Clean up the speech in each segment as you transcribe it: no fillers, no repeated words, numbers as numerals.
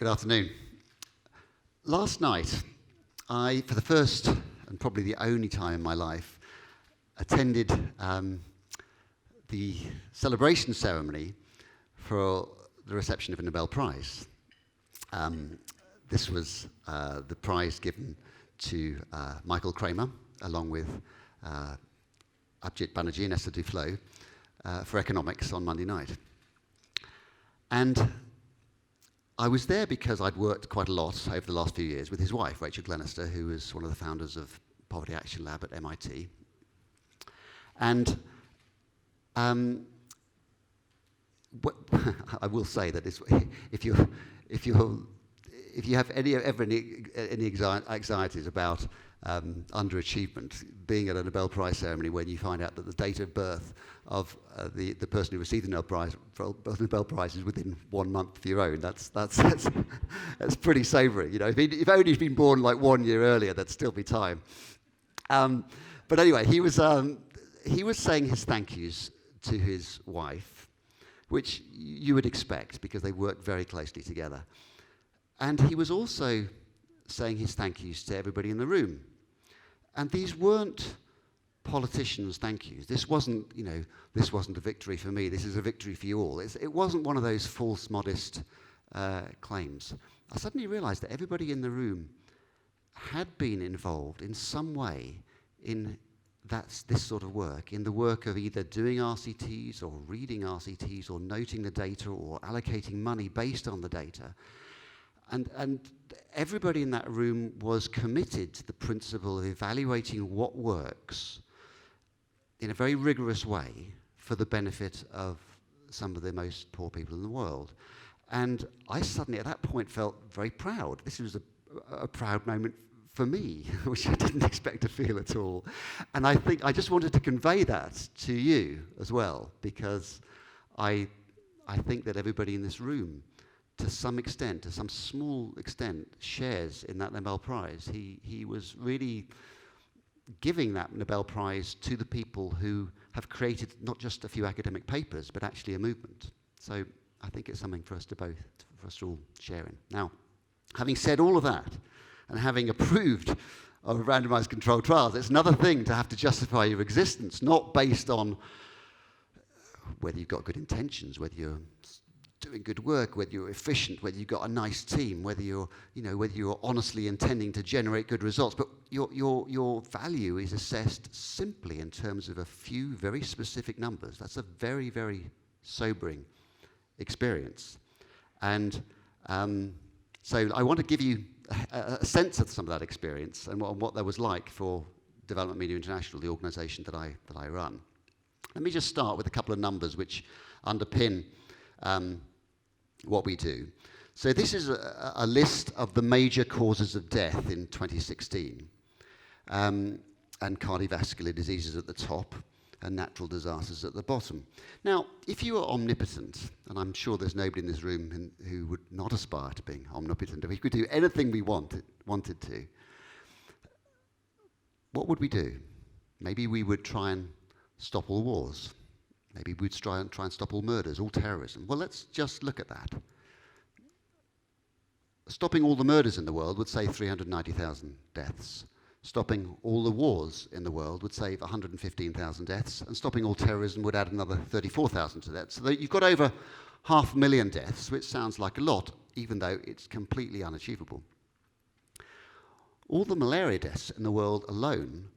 Good afternoon. Last night, I, for the first and probably the only time in my life, attended the celebration ceremony for the reception of a Nobel Prize. This was the prize given to Michael Kramer, along with Abhijit Banerjee and Esther Duflo, for economics on Monday night. And I was there because I'd worked quite a lot over the last few years with his wife, Rachel Glenister, who was one of the founders of Poverty Action Lab at MIT. And I will say that if you have any anxieties about underachievement, being at a Nobel Prize ceremony when you find out that the date of birth of the person who received the Nobel Prize is within 1 month of your own, that's pretty sobering. You know, if only he'd been born like 1 year earlier, there'd still be time. But anyway, he was saying his thank yous to his wife, which you would expect because they worked very closely together. And he was also saying his thank yous to everybody in the room. And these weren't politicians' thank yous. This wasn't a victory for me, this is a victory for you all. It wasn't one of those false, modest claims. I suddenly realized that everybody in the room had been involved in some way in this sort of work, in the work of either doing RCTs or reading RCTs or noting the data or allocating money based on the data. And everybody in that room was committed to the principle of evaluating what works in a very rigorous way for the benefit of some of the most poor people in the world. And I suddenly, at that point, felt very proud. This was a proud moment for me, which I didn't expect to feel at all. And I think I just wanted to convey that to you as well, because I think that everybody in this room, to some extent, to some small extent, shares in that Nobel Prize. He was really giving that Nobel Prize to the people who have created not just a few academic papers, but actually a movement. So I think it's something for us to all share in. Now, having said all of that, and having approved of randomized controlled trials, it's another thing to have to justify your existence, not based on whether you've got good intentions, whether you're doing good work, whether you're efficient, whether you've got a nice team, whether you're honestly intending to generate good results. But your value is assessed simply in terms of a few very specific numbers. That's a very, very sobering experience. And so I want to give you a sense of some of that experience and what that was like for Development Media International, the organization that I run. Let me just start with a couple of numbers which underpin what we do. So this is a list of the major causes of death in 2016, and cardiovascular diseases at the top and natural disasters at the bottom. Now, if you are omnipotent, and I'm sure there's nobody in this room who would not aspire to being omnipotent, if we could do anything we wanted to, what would we do? Maybe we would try and stop all wars. Maybe we'd try and stop all murders, all terrorism. Well, let's just look at that. Stopping all the murders in the world would save 390,000 deaths. Stopping all the wars in the world would save 115,000 deaths. And stopping all terrorism would add another 34,000 to that. So you've got over 500,000 deaths, which sounds like a lot, even though it's completely unachievable. All the malaria deaths in the world alone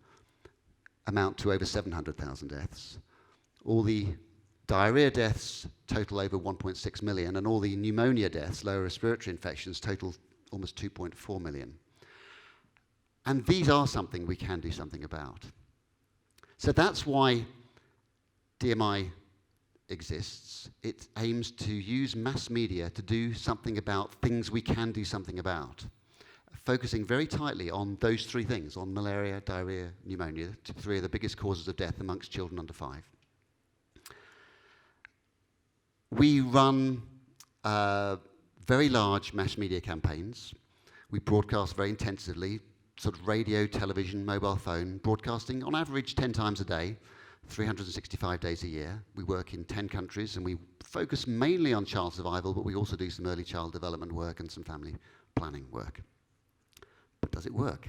amount to over 700,000 deaths. All the diarrhea deaths total over 1.6 million, and all the pneumonia deaths, lower respiratory infections, total almost 2.4 million. And these are something we can do something about. So that's why DMI exists. It aims to use mass media to do something about things we can do something about, focusing very tightly on those three things, on malaria, diarrhea, pneumonia, three of the biggest causes of death amongst children under 5. We run very large mass media campaigns. We broadcast very intensively, sort of radio, television, mobile phone, broadcasting on average 10 times a day, 365 days a year. We work in 10 countries and we focus mainly on child survival, but we also do some early child development work and some family planning work. But does it work?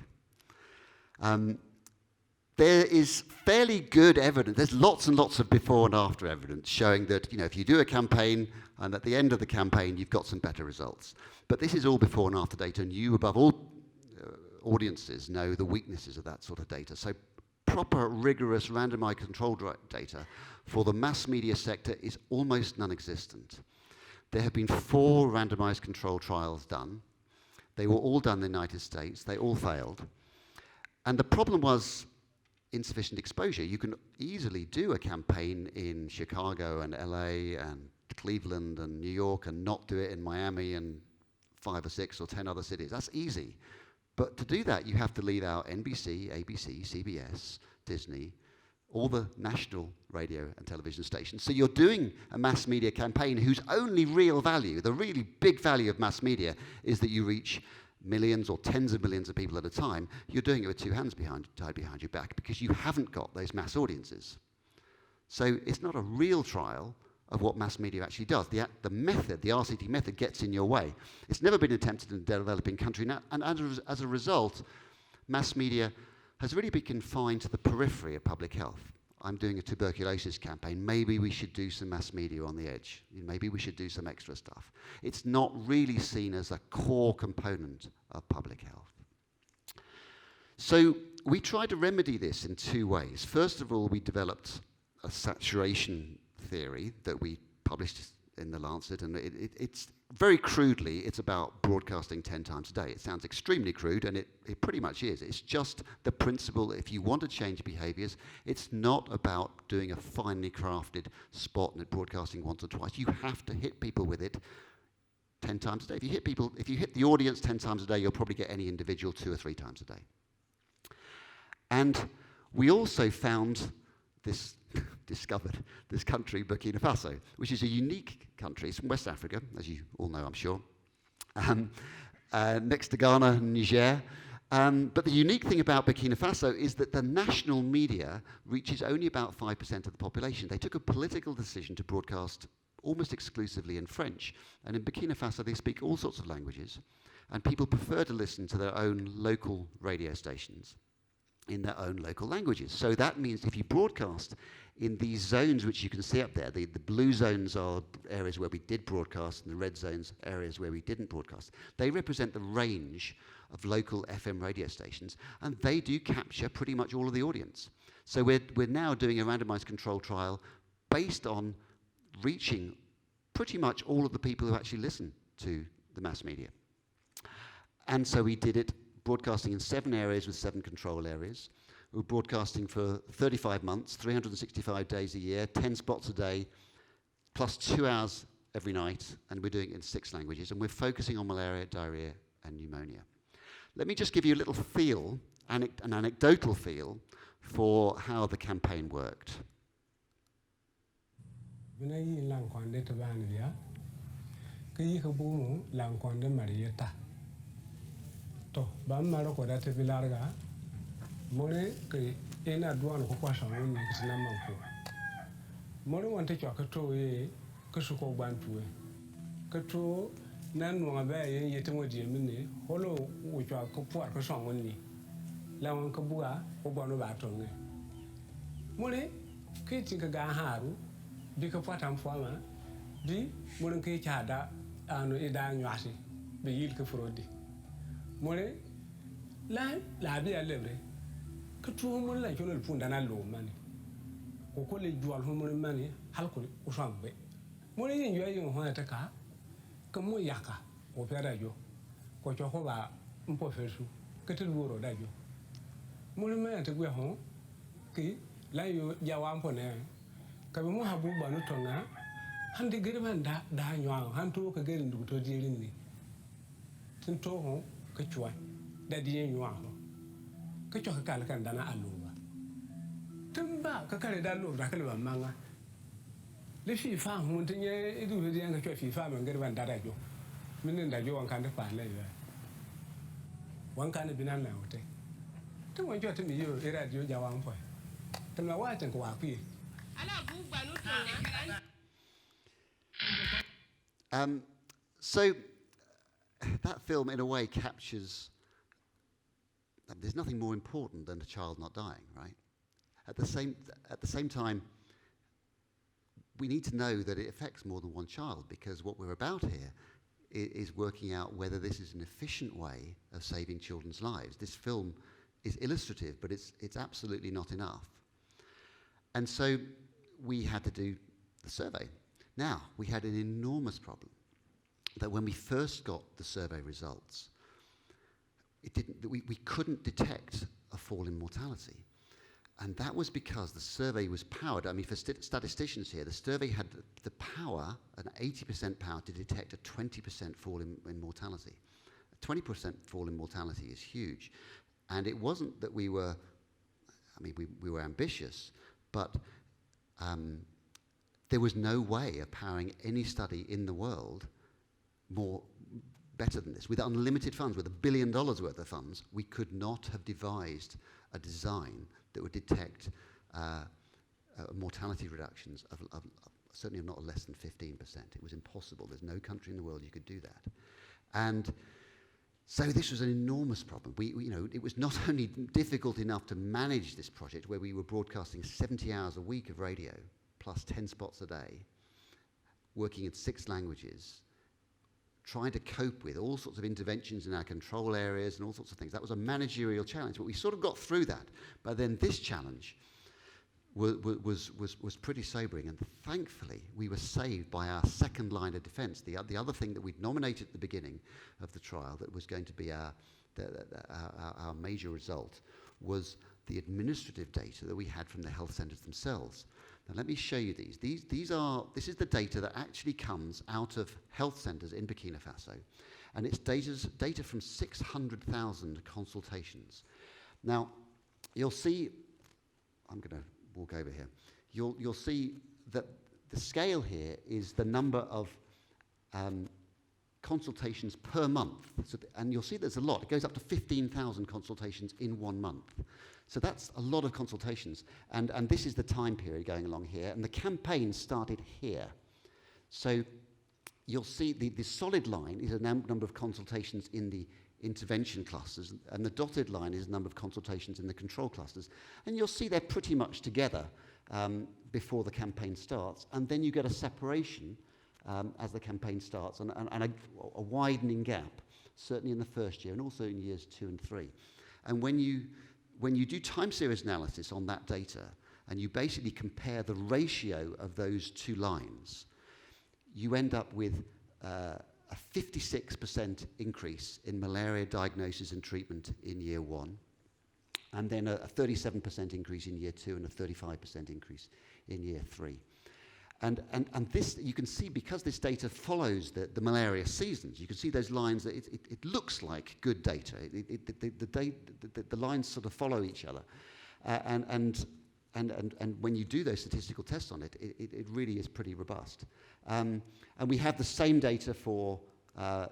There is fairly good evidence. There's lots and lots of before and after evidence showing that, you know, if you do a campaign and at the end of the campaign you've got some better results. But this is all before and after data, and you, above all audiences, know the weaknesses of that sort of data. So proper, rigorous, randomized controlled data for the mass media sector is almost non-existent. There have been 4 randomized control trials done. They were all done in the United States. They all failed. And the problem was insufficient exposure. You can easily do a campaign in Chicago and LA and Cleveland and New York and not do it in Miami and 5 or 6 or 10 other cities. That's easy. But to do that, you have to leave out NBC, ABC, CBS, Disney, all the national radio and television stations. So you're doing a mass media campaign whose only real value, the really big value of mass media, is that you reach millions or tens of millions of people at a time. You're doing it with 2 hands tied behind your back because you haven't got those mass audiences. So it's not a real trial of what mass media actually does. The method, the RCT method, gets in your way. It's never been attempted in a developing country now, and as a result, mass media has really been confined to the periphery of public health. I'm doing a tuberculosis campaign. Maybe we should do some mass media on the edge. Maybe we should do some extra stuff. It's not really seen as a core component of public health. So we tried to remedy this in 2 ways. First of all, we developed a saturation theory that we published in The Lancet, and it's very crudely, it's about broadcasting 10 times a day. It sounds extremely crude, and it pretty much is. It's just the principle, if you want to change behaviors, it's not about doing a finely crafted spot and broadcasting once or twice. You have to hit people with it 10 times a day. If you hit the audience 10 times a day, you'll probably get any individual 2 or 3 times a day. And we also discovered this country, Burkina Faso, which is a unique country. It's from West Africa, as you all know, I'm sure, next to Ghana and Niger. But the unique thing about Burkina Faso is that the national media reaches only about 5% of the population. They took a political decision to broadcast almost exclusively in French. And in Burkina Faso, they speak all sorts of languages. And people prefer to listen to their own local radio stations in their own local languages. So that means if you broadcast in these zones which you can see up there, the blue zones are areas where we did broadcast, and the red zones areas where we didn't broadcast. They represent the range of local FM radio stations, and they do capture pretty much all of the audience. So we're now doing a randomized control trial based on reaching pretty much all of the people who actually listen to the mass media. And so we did it broadcasting in 7 areas with 7 control areas. We were broadcasting for 35 months, 365 days a year, 10 spots a day, plus 2 hours every night, and we're doing it in 6 languages, and we're focusing on malaria, diarrhea, and pneumonia. Let me just give you a little feel, an anecdotal feel, for how the campaign worked. To bamaro ko date bilarga more ke ena duan ko kwasha woni kisina manko more wonte ko to ye ko suko bantuwe ko to nan no ba ye yete modi mini holo wo kwa ko puar ko son woni la won ko buga ko bonu ba to nge more ke tinga ga haru bi ko patam fama di more ke chada anu ida nywasi be yil ko frodi more la bi alebre ko to mo la jono punda na lo mani ko le jual ho mo mani hal ko usambe more yin yo yin ho ta ka ko mo yaka o pera jo ko cho ko ba mpo fesu ko te luoro da jo more me ta gwe ho ki la yo jawa mpo ne ka mo habu ba no to na hande gere man da nywa han to ko gere ndu to di rin ni tin to ho ka chwa da di nywa ho ka chwa ka kan dana aluba tumba ka kare da lo da kale ba manga le fi fa mun tin ye idu de yang ka chwa fi fa man gari ban da jo min da jo wan kan da pa le ya wan kan binan la hote tun wan jo tin yo era dio ja wan po tun wa tin ko wa pi ala bu ba no to So that film, in a way, captures. There's nothing more important than a child not dying, right? At the same time, we need to know that it affects more than one child, because what we're about here is working out whether this is an efficient way of saving children's lives. This film is illustrative, but it's absolutely not enough. And so we had to do the survey. Now, we had an enormous problem, that when we first got the survey results, we couldn't detect a fall in mortality. And that was because the survey was powered. I mean, for statisticians here, the survey had the power, an 80% power, to detect a 20% fall in mortality. A 20% fall in mortality is huge. And it wasn't that we were ambitious, but there was no way of powering any study in the world better than this. With unlimited funds, with $1 billion worth of funds, we could not have devised a design that would detect mortality reductions of certainly not less than 15%. It was impossible. There's no country in the world you could do that. And so this was an enormous problem. It was not only difficult enough to manage this project, where we were broadcasting 70 hours a week of radio, plus 10 spots a day, working in 6 languages, trying to cope with all sorts of interventions in our control areas and all sorts of things. That was a managerial challenge, but we sort of got through that. But then this challenge was pretty sobering, and thankfully we were saved by our second line of defense. The other thing that we'd nominated at the beginning of the trial that was going to be our major result was the administrative data that we had from the health centres themselves. Now let me show you these. This is the data that actually comes out of health centres in Burkina Faso, and it's data from 600,000 consultations. Now you'll see, I'm going to walk over here. You'll see that the scale here is the number of consultations per month, and you'll see there's a lot. It goes up to 15,000 consultations in 1 month. So that's a lot of consultations, and this is the time period going along here, and the campaign started here. So you'll see the solid line is a number of consultations in the intervention clusters, and the dotted line is the number of consultations in the control clusters. And you'll see they're pretty much together before the campaign starts, and then you get a separation as the campaign starts, and a widening gap, certainly in the first year, and also in years 2 and 3. And when you do time series analysis on that data, and you basically compare the ratio of those 2 lines, you end up with a 56% increase in malaria diagnosis and treatment in year 1, and then a 37% increase in year 2, and a 35% increase in year 3. And this, you can see, because this data follows the malaria seasons, you can see those lines, that it looks like good data. The lines sort of follow each other. And when you do those statistical tests on it, it really is pretty robust. And we have the same data for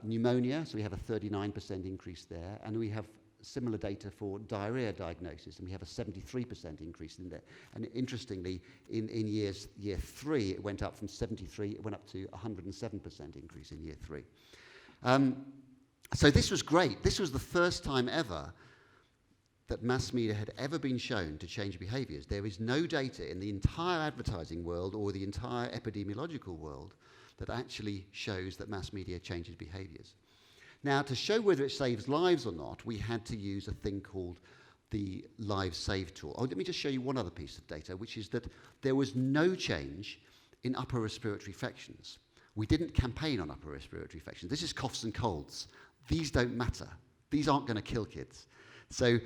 pneumonia, so we have a 39% increase there, and we have similar data for diarrhea diagnosis, and we have a 73% increase in there. And interestingly, in year 3, it went up from 73, it went up to 107% increase in year 3. So this was great. This was the first time ever that mass media had ever been shown to change behaviors. There is no data in the entire advertising world or the entire epidemiological world that actually shows that mass media changes behaviors. Now, to show whether it saves lives or not, we had to use a thing called the Lives Saved tool. Let me just show you one other piece of data, which is that there was no change in upper respiratory infections. We didn't campaign on upper respiratory infections. This is coughs and colds. These don't matter. These aren't going to kill kids. So,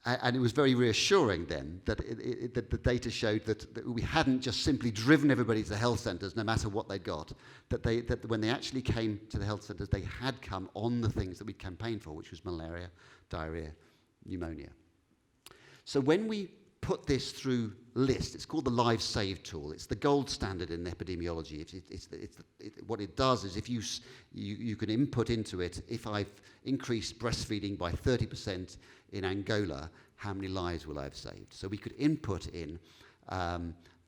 and it was very reassuring then that that the data showed that we hadn't just simply driven everybody to the health centres, no matter what they'd got, that when they actually came to the health centres, they had come on the things that we'd campaigned for, which was malaria, diarrhea, pneumonia. So when we put this through LIST, it's called the Lives Saved tool. It's the gold standard in epidemiology. What it does is, if you can input into it, if I've increased breastfeeding by 30% in Angola, how many lives will I have saved? So we could input in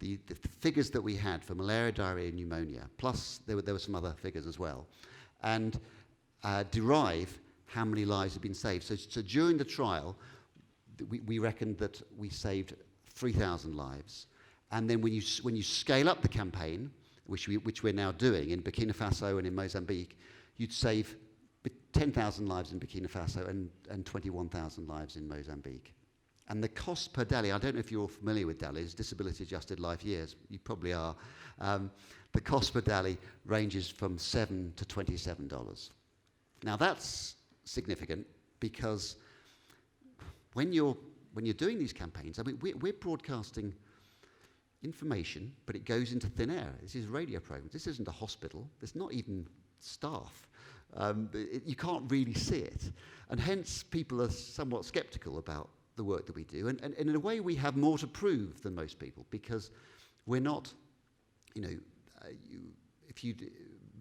the figures that we had for malaria, diarrhea, and pneumonia, plus there were some other figures as well, and derive how many lives have been saved. So during the trial, we reckoned that we saved 3,000 lives. And then when you scale up the campaign, which we're now doing in Burkina Faso and in Mozambique, you'd save 10,000 lives in Burkina Faso and 21,000 lives in Mozambique. And the cost per DALY, I don't know if you're all familiar with DALYs, disability adjusted life years, you probably are. The cost per DALY ranges from $7 to $27. Now that's significant because when you're doing these campaigns, I mean, we're broadcasting information, but it goes into thin air. This is radio programs. This isn't a hospital. There's not even staff. You can't really see it. And hence, people are somewhat skeptical about the work that we do. And in a way, we have more to prove than most people because we're not,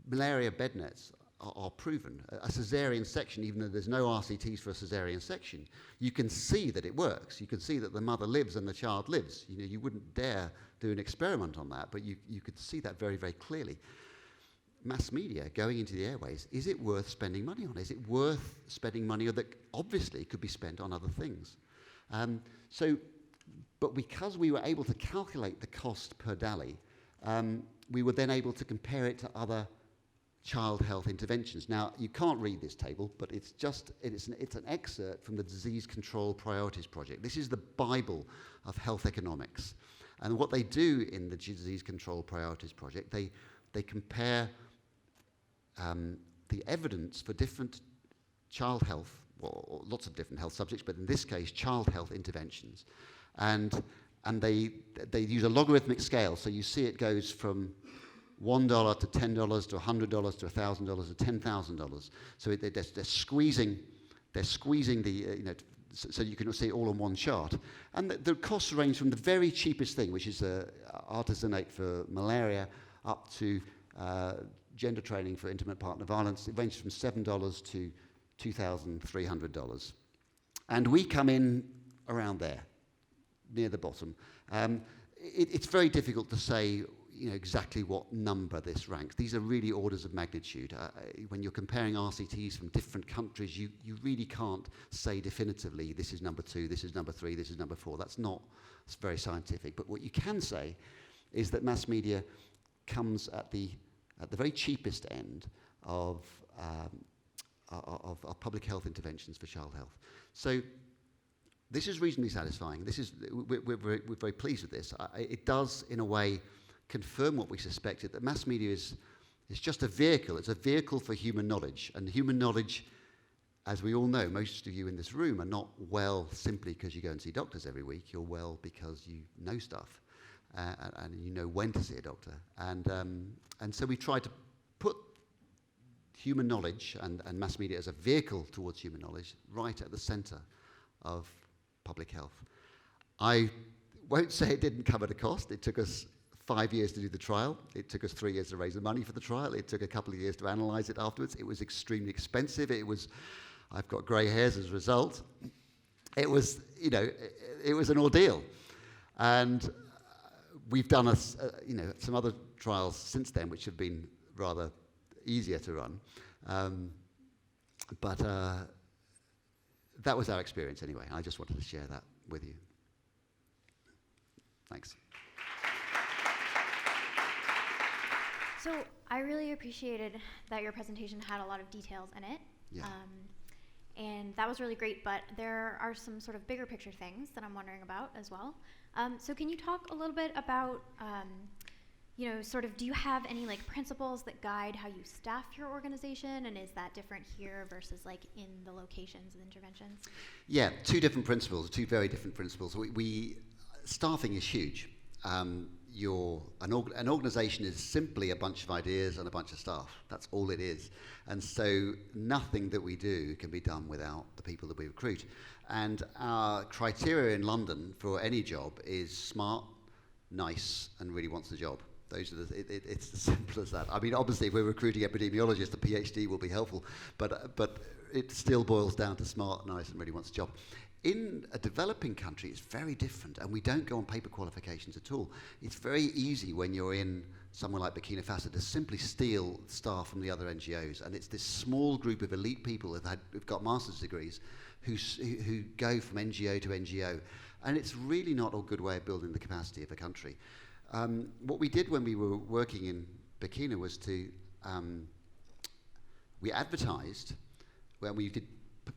malaria bed nets are proven. A caesarean section, even though there's no RCTs for a caesarean section, you can see that it works. You can see that the mother lives and the child lives. You wouldn't dare do an experiment on that, but you could see that very, very clearly. Mass media going into the airways, is it worth spending money on? Is it worth spending money that obviously could be spent on other things? But because we were able to calculate the cost per DALY, we were then able to compare it to other child health interventions. Now, you can't read this table, but it's an excerpt from the Disease Control Priorities Project. This is the Bible of health economics. And what they do in the Disease Control Priorities Project, they compare the evidence for different child health, or lots of different health subjects, but in this case, child health interventions. And they use a logarithmic scale, so you see it goes from $1 to $10 to $100 to $1,000 to $10,000. So they're squeezing the, so you can see it all on one chart. And the costs range from the very cheapest thing, which is artesunate for malaria, up to gender training for intimate partner violence. It ranges from $7 to $2,300. And we come in around there, near the bottom. It's very difficult to say exactly what number this ranks. These are really orders of magnitude. When you're comparing RCTs from different countries, you really can't say definitively, this is number 2, this is number 3, this is number 4. It's very scientific. But what you can say is that mass media comes at the very cheapest end of public health interventions for child health. So this is reasonably satisfying. We're very pleased with this. It does, in a way, confirm what we suspected, that mass media is just a vehicle. It's a vehicle for human knowledge. And human knowledge, as we all know, most of you in this room are not well simply because you go and see doctors every week. You're well because you know stuff and you know when to see a doctor. And so we try to put human knowledge and mass media as a vehicle towards human knowledge right at the center of public health. I won't say it didn't come at a cost. It took us 5 years to do the trial. It took us 3 years to raise the money for the trial. It took a couple of years to analyze it afterwards. It was extremely expensive. I've got grey hairs as a result. It was an ordeal. And we've done some other trials since then, which have been rather easier to run. But that was our experience anyway. I just wanted to share that with you. Thanks. So I really appreciated that your presentation had a lot of details in it. Yeah. And that was really great, but there are some sort of bigger picture things that I'm wondering about as well. So can you talk a little bit about, do you have any principles that guide how you staff your organization, and is that different here versus in the locations and interventions? Yeah, two very different principles. Staffing is huge. An organization is simply a bunch of ideas and a bunch of staff. That's all it is. And so nothing that we do can be done without the people that we recruit. And our criteria in London for any job is smart, nice, and really wants the job. It's as simple as that. I mean, obviously, if we're recruiting epidemiologists, a PhD will be helpful, but it still boils down to smart, nice, and really wants a job. In a developing country, it's very different, and we don't go on paper qualifications at all. It's very easy when you're in somewhere like Burkina Faso to simply steal staff from the other NGOs, and it's this small group of elite people who've got master's degrees who go from NGO to NGO, and it's really not a good way of building the capacity of a country. What we did when we were working in Burkina was we advertised when we did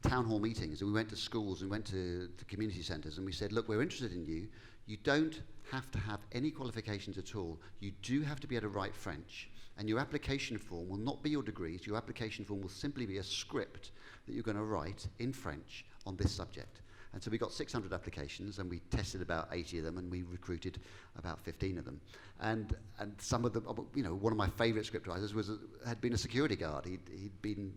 town hall meetings, and we went to schools and went to community centres, and we said, look, we're interested in you. You don't have to have any qualifications at all. You do have to be able to write French, and your application form will not be your degrees. Your application form will simply be a script that you're going to write in French on this subject. And so we got 600 applications, and we tested about 80 of them, and we recruited about 15 of them. And some of them, one of my favourite scriptwriters had been a security guard.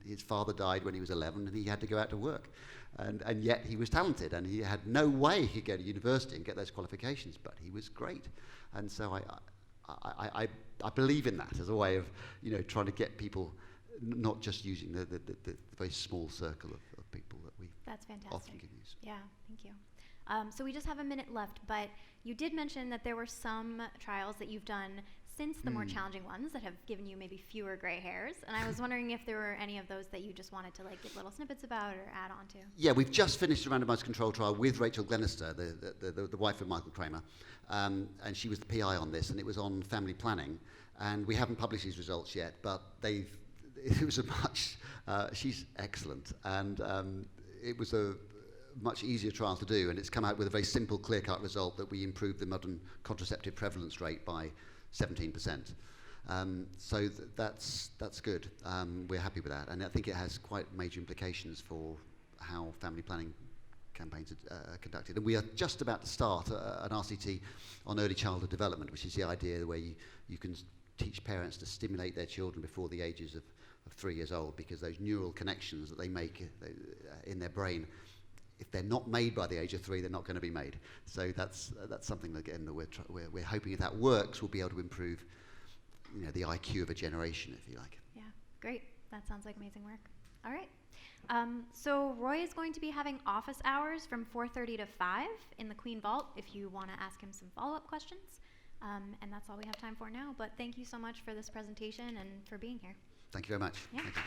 His father died when he was 11, and he had to go out to work. And yet he was talented, and he had no way he could go to university and get those qualifications, but he was great. And so I believe in that as a way of trying to get people, not just using the very small circle of people that we That's fantastic. often can use. Yeah, thank you. So we just have a minute left, but you did mention that there were some trials that you've done since the more challenging ones that have given you maybe fewer gray hairs, and I was wondering if there were any of those that you just wanted to give little snippets about or add on to. Yeah, we've just finished a randomized control trial with Rachel Glenister, the wife of Michael Kramer, and she was the PI on this, and it was on family planning, and we haven't published these results yet, but it was she's excellent, and it was a much easier trial to do, and it's come out with a very simple, clear-cut result that we improved the modern contraceptive prevalence rate by 17%. So that's good. We're happy with that, and I think it has quite major implications for how family planning campaigns are conducted. And we are just about to start an RCT on early childhood development, which is the idea where you can teach parents to stimulate their children before the ages of 3 years old, because those neural connections that they make in their brain, if they're not made by the age of 3, they're not going to be made. So that's something that, again, that we're hoping if that works, we'll be able to improve the IQ of a generation, if you like. Yeah, great. That sounds like amazing work. All right. So Roy is going to be having office hours from 4:30 to 5 in the Queen Vault if you want to ask him some follow-up questions. And that's all we have time for now. But thank you so much for this presentation and for being here. Thank you very much. Yeah. Thank you.